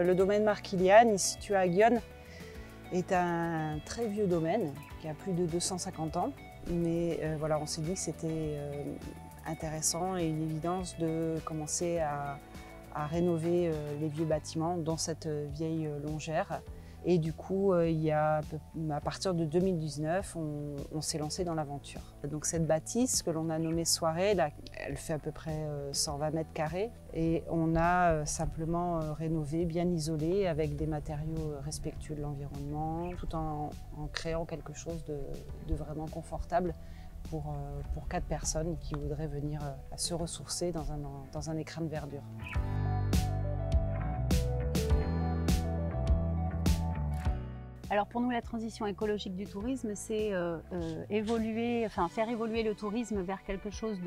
Le domaine Marquiliane, situé à Gionne, est un très vieux domaine qui a plus de 250 ans. Mais voilà, on s'est dit que c'était intéressant et une évidence de commencer à rénover les vieux bâtiments dans cette vieille longère. Et du coup, à partir de 2019, on s'est lancé dans l'aventure. Donc cette bâtisse que l'on a nommée Soirée, là, elle fait à peu près 120 mètres carrés. Et on a simplement rénové, bien isolé, avec des matériaux respectueux de l'environnement, tout en créant quelque chose de vraiment confortable pour 4 personnes qui voudraient venir se ressourcer dans un écrin de verdure. Alors pour nous, la transition écologique du tourisme, c'est faire évoluer le tourisme vers quelque chose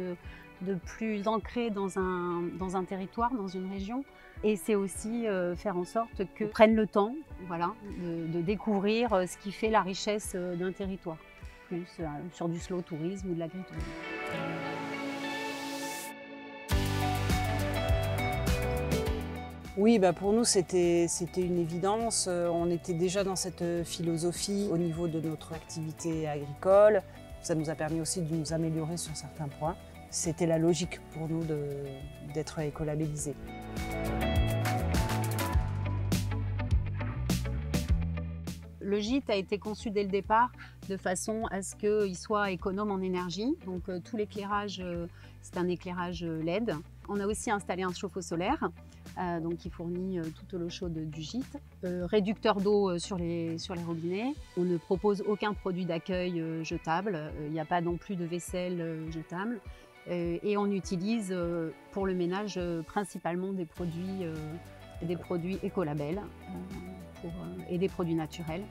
de plus ancré dans un territoire, dans une région. Et c'est aussi faire en sorte que prennent le temps, voilà, de découvrir ce qui fait la richesse d'un territoire, plus sur du slow tourisme ou de l'agritourisme. Oui, pour nous, c'était une évidence. On était déjà dans cette philosophie au niveau de notre activité agricole. Ça nous a permis aussi de nous améliorer sur certains points. C'était la logique pour nous d'être écolabellisés. Le gîte a été conçu dès le départ de façon à ce qu'il soit économe en énergie. Donc tout l'éclairage, c'est un éclairage LED. On a aussi installé un chauffe-eau solaire qui fournit toute l'eau chaude du gîte. Réducteur d'eau sur les robinets. On ne propose aucun produit d'accueil jetable. Il n'y a pas non plus de vaisselle jetable. Et on utilise pour le ménage principalement des produits écolabels et des produits naturels.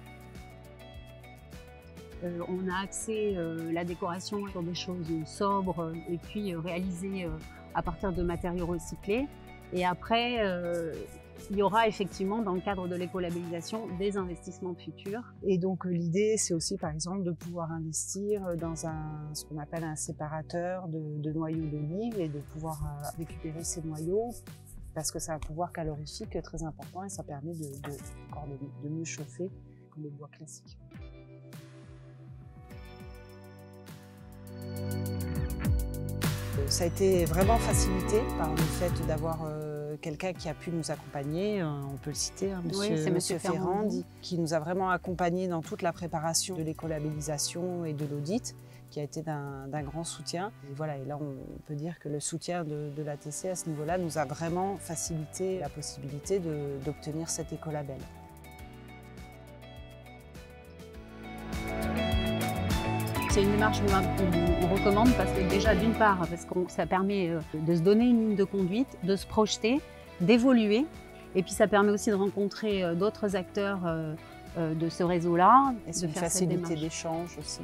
On a axé la décoration sur des choses sobres et puis réalisées à partir de matériaux recyclés. Et après, il y aura effectivement dans le cadre de l'écolabellisation des investissements futurs. Et donc l'idée, c'est aussi par exemple de pouvoir investir dans ce qu'on appelle un séparateur de noyaux d'olive et de pouvoir récupérer ces noyaux parce que ça a un pouvoir calorifique très important et ça permet de mieux chauffer que le bois classique. Ça a été vraiment facilité par le fait d'avoir quelqu'un qui a pu nous accompagner, on peut le citer, Monsieur Ferrand, qui nous a vraiment accompagnés dans toute la préparation de l'écolabellisation et de l'audit, qui a été d'un grand soutien. Et voilà, et là on peut dire que le soutien de l'ATC à ce niveau-là nous a vraiment facilité la possibilité d'obtenir cet écolabel. C'est une démarche qu'on recommande parce que déjà d'une part, parce que ça permet de se donner une ligne de conduite, de se projeter, d'évoluer et puis ça permet aussi de rencontrer d'autres acteurs de ce réseau-là. Et c'est une facilité d'échange aussi.